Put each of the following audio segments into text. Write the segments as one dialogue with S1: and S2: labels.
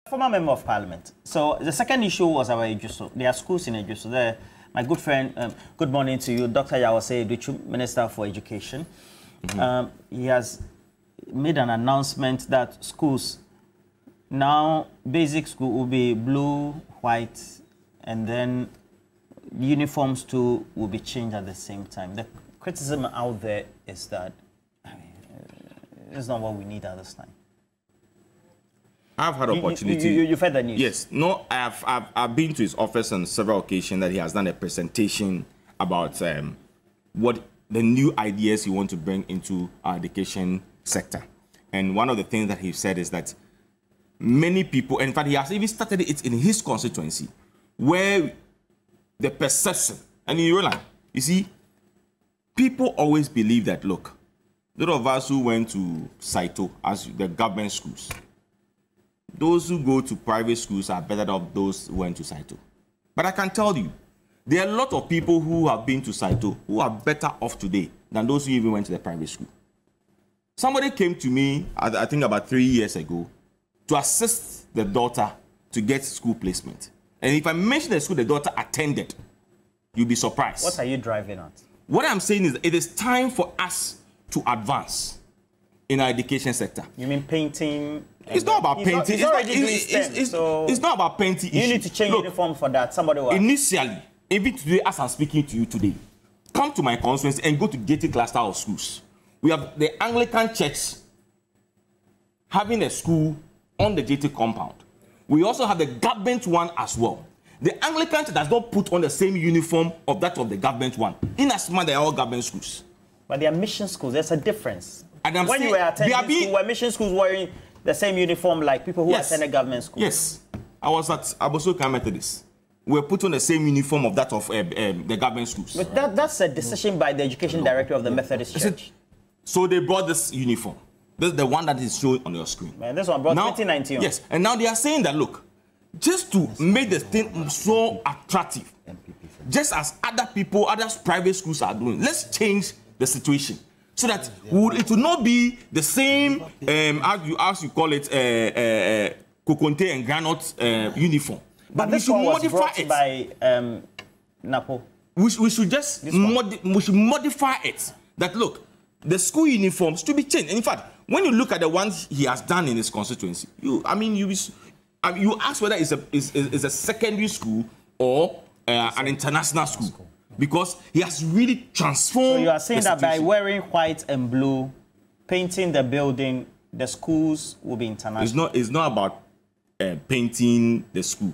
S1: Former member of parliament. So the second issue was about Ejuso. There are schools in Ejuso. There, my good friend, good morning to you, Dr. Yawase Duchu, Minister for Education. He has made an announcement that schools, now basic school will be blue, white, and then uniforms too will be changed at the same time. The criticism out there is that it's not what we need at this time.
S2: I've had opportunity.
S1: You've heard the news?
S2: Yes. No, I've been to his office on several occasions that he has done a presentation about what the new ideas he wants to bring into our education sector. And one of the things that he said is that many people, in fact, he has even started it in his constituency, where the perception, and in Roland, you see, people always believe that, look, those of us who went to Saito, as the government schools, those who go to private schools are better than those who went to Saito. But I can tell you, there are a lot of people who have been to Saito who are better off today than those who even went to the private school. Somebody came to me, I think about 3 years ago, to assist the daughter to get school placement. And if I mention the school the daughter attended, you'll be surprised.
S1: What are you driving at?
S2: What I'm saying is it is time for us to advance in our education sector.
S1: You mean painting?
S2: It's not about painting.
S1: It's
S2: not about painting.
S1: You need to change uniform for that. Somebody will.
S2: Initially, even today, as I'm speaking to you today, come to my conference and go to gated cluster of schools. We have the Anglican Church having a school on the gated compound. We also have the government one as well. The Anglican Church does not put on the same uniform of that of the government one. In as much they are all government schools.
S1: But they are mission schools. There's a difference.
S2: And
S1: when you were attending school, were mission schools wearing the same uniform like people who attended government schools?
S2: Yes. I was at Abosoka Methodist. We were put on the same uniform of that of the government schools.
S1: But that's a decision by the education director of the Methodist Church.
S2: So they brought this uniform. This is the one that is shown on your screen.
S1: Man, this one brought
S2: now,
S1: 2019.
S2: Yes, and now they are saying that, look, just to make the thing so attractive, just as other people, other private schools are doing, let's change the situation so that it will not be the same, as you call it, Kokonte and Granite uniform.
S1: But we should modify it. By Napo.
S2: We should just modify it. That, look, the school uniforms to be changed. And in fact, when you look at the ones he has done in his constituency, you ask whether it's a secondary school or an international school, because he has really transformed. So
S1: you are saying that by wearing white and blue, painting the building, the schools will be international.
S2: It's not about painting the school.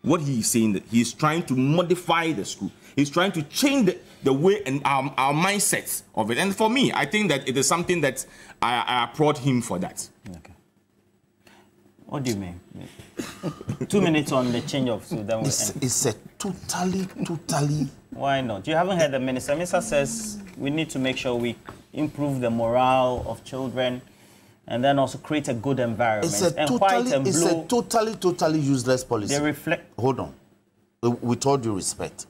S2: What he's saying, that he's trying to modify the school. He's trying to change the way and our mindset of it. And for me, I think that it is something that I applaud him for that.
S1: Okay. What do you mean? 2 minutes on the change of school. Then
S3: it's a totally.
S1: Why not? You haven't heard the minister. The minister says we need to make sure we improve the morale of children and then also create a good environment.
S3: It's a totally useless policy.
S1: They reflect.
S3: Hold on. With all due respect,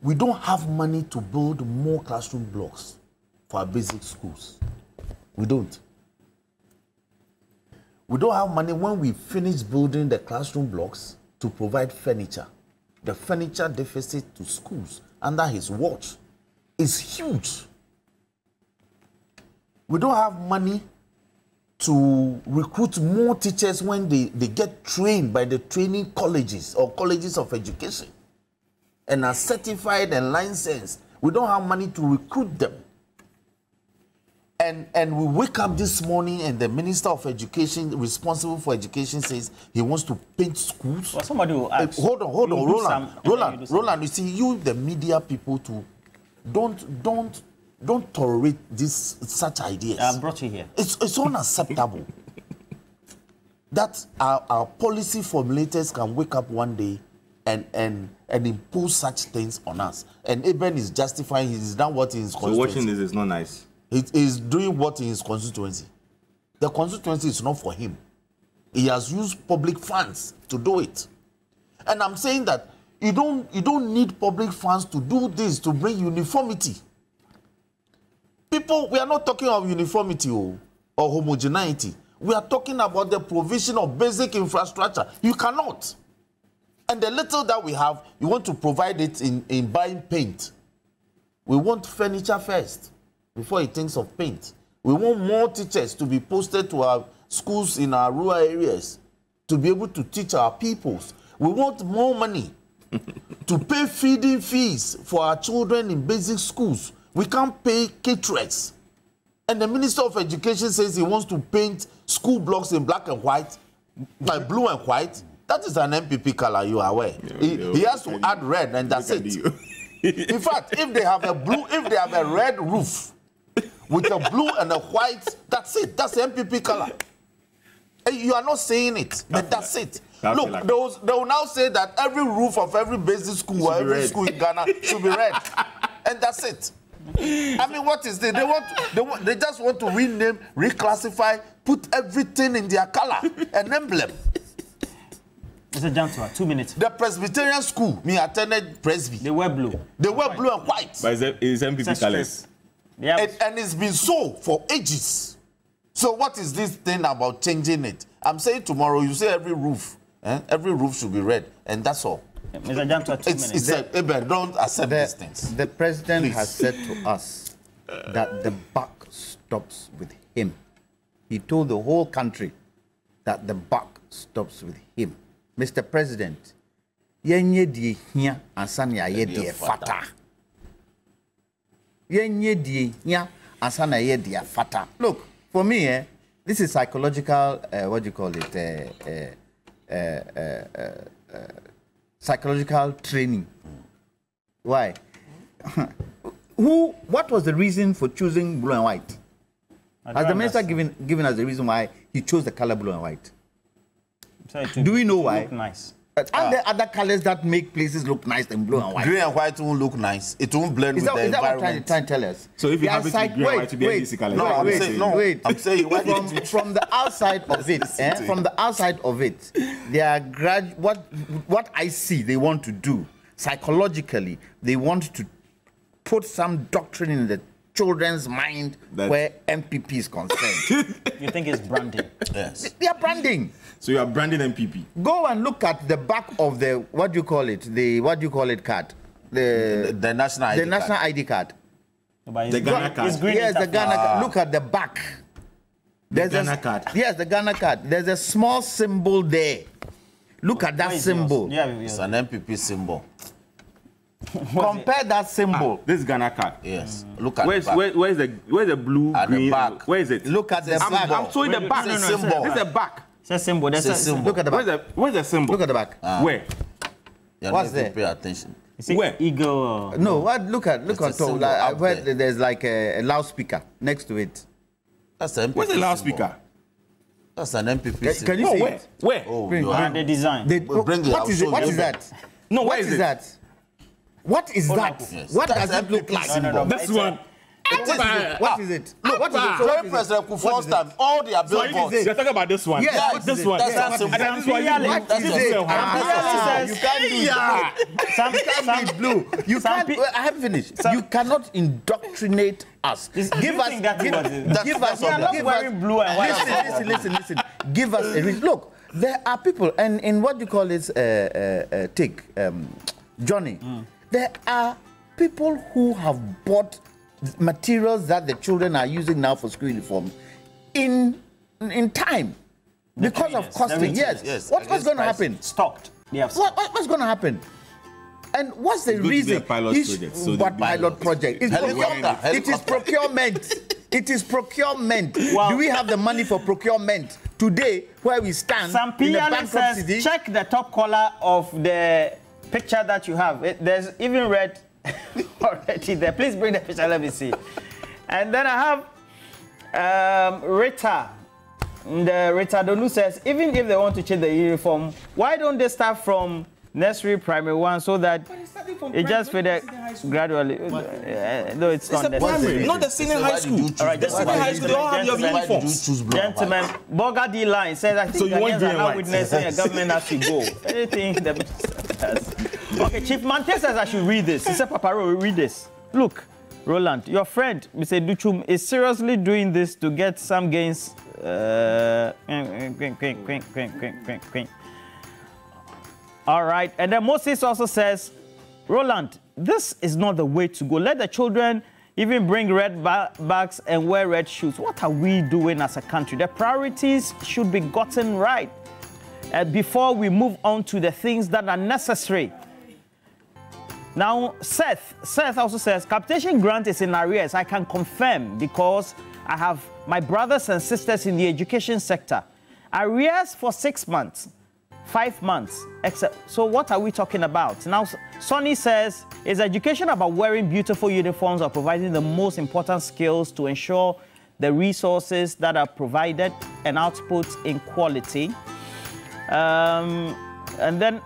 S3: we don't have money to build more classroom blocks for our basic schools. We don't. We don't have money when we finish building the classroom blocks to provide furniture. The furniture deficit to schools under his watch is huge. We don't have money to recruit more teachers when they get trained by the training colleges or colleges of education and are certified and licensed. We don't have money to recruit them. And we wake up this morning and the Minister of Education, responsible for education, says he wants to paint schools.
S1: Well, somebody will ask.
S3: Hold on, Roland, you see, you, the media people, too, don't tolerate such ideas.
S1: I've brought you here.
S3: It's unacceptable that our policy formulators can wake up one day and impose such things on us. And Eben is justifying, he's done what in his constituency.
S2: So watching this is not nice.
S3: He is doing what in his constituency. The constituency is not for him. He has used public funds to do it. And I'm saying that you don't need public funds to do this, to bring uniformity. People, we are not talking of uniformity or homogeneity. We are talking about the provision of basic infrastructure. You cannot. And the little that we have, you want to provide it in buying paint. We want furniture first before he thinks of paint. We want more teachers to be posted to our schools in our rural areas to be able to teach our pupils. We want more money to pay feeding fees for our children in basic schools. We can't pay caterers. And the Minister of Education says he wants to paint school blocks in black and white, like blue and white. That is an MPP color, you are aware. He has to add red, and that's it. In fact, if they have a red roof with a blue and a white, that's it. That's the MPP color. You are not saying it, but that's it. Look, they will now say that every roof of every basic school or every school in Ghana should be red, and that's it. I mean, what is this? They just want to rename, reclassify, put everything in their color, an emblem.
S1: Mr. Jantua, 2 minutes.
S3: The Presbyterian school, me attended Presby.
S1: They were blue.
S3: They were blue and white.
S2: But it's MPP colors.
S3: And it's been so for ages. So what is this thing about changing it? I'm saying tomorrow you say every roof should be red, and that's all.
S1: Mr. Jantua, 2 minutes.
S3: Don't accept these things.
S4: The president has said to us that the buck stops with him. He told the whole country that the buck stops with him. Mr. President, yenye die hia ansana ye die fata. Yenye die hia ansana ye die fata. Look, for me, this is psychological. What do you call it? Psychological training. Why? What was the reason for choosing blue and white? Has the minister given us the reason why he chose the color blue and white? Do we know why?
S1: Look nice.
S4: Are there other colors that make places look nice than blue and white?
S3: Green and white won't look nice. It won't blend with the environment. Is that what you're trying to tell us?
S2: So if you have it to be green and white to be a basic color.
S3: I'm saying
S4: from the outside of it, from the outside of it, they are what I see they want to do psychologically, they want to put some doctrine in the children's mind where MPP is concerned.
S1: You think it's branding?
S3: Yes.
S4: They are branding.
S2: So you are branding MPP.
S4: Go and look at the back of the what do you call it card? The national ID card.
S2: The Ghana card.
S4: Yes, the Ghana card. Look at the back.
S2: The Ghana card.
S4: Yes, the Ghana card. There's a small symbol there. Look at that symbol.
S1: Yeah,
S3: it's an MPP symbol.
S4: Compare that symbol.
S2: This Ghana card.
S3: Yes. Look at
S2: where's the blue,
S3: at
S2: green?
S3: The back.
S2: Where is it?
S4: Look at the back.
S2: I'm showing the back.
S3: This is
S2: the back.
S1: It's a symbol. That's a symbol.
S4: Look at the back.
S2: Where's the symbol?
S4: Look at the back.
S2: Where?
S3: What's there? Pay attention.
S2: Where?
S1: Eagle.
S4: No. What? Look on top. I've heard there's like a loudspeaker next to it.
S3: That's an MPP.
S2: Where's the loudspeaker?
S3: That's an MPP symbol.
S4: Can you see
S2: where?
S4: it?
S2: Where?
S3: Oh,
S1: the design.
S4: What is it? What is that?
S2: No,
S4: what is that? What is that?
S3: Yes.
S4: What does it look like?
S1: No.
S2: This one.
S4: What is it?
S3: Look, what is it? During President Kufuor's time, all their billboards.
S2: You're talking about this one.
S4: Yes,
S2: this one.
S3: That's
S4: what is it? You can't do it. You can't be blue. You can't. I haven't finished. You cannot indoctrinate us. Give us
S1: blue and white.
S4: Listen. Give us a reason. Look, there are people, and in what you call it, Johnny. There are people who have bought materials that the children are using now for school uniform in time because of costing. Yes. What's going to happen?
S1: Stopped.
S4: What's going to happen? And what's the reason? What pilot project? It is procurement. It is procurement. Wow. Do we have the money for procurement today where we stand?
S1: Some PLA says, check the top color of the picture that you have. There's even red already there. Please bring the picture, let me see. And then I have Rita. Rita Donu says, even if they want to change the uniform, why don't they start from nursery, primary one, so that it just fed gradually? No, it's not necessary.
S2: Not the senior high school.
S1: All right,
S2: the senior high school don't have your uniforms.
S1: Gentlemen, Bogadi line says, I think
S2: so
S1: Ghanaians are now witnessing a government has to go. Anything the minister does. Okay, Chief Mante says I should read this. He said, Paparo, read this. Look, Roland, your friend, Mr. Duchum, is seriously doing this to get some gains. All right. And then Moses also says, Roland, this is not the way to go. Let the children even bring red bags and wear red shoes. What are we doing as a country? The priorities should be gotten right before we move on to the things that are necessary. Now, Seth also says, capitation grant is in arrears. I can confirm because I have my brothers and sisters in the education sector. Arrears for 6 months, 5 months, except. So what are we talking about? Now, Sonny says, is education about wearing beautiful uniforms or providing the most important skills to ensure the resources that are provided and output in quality? And then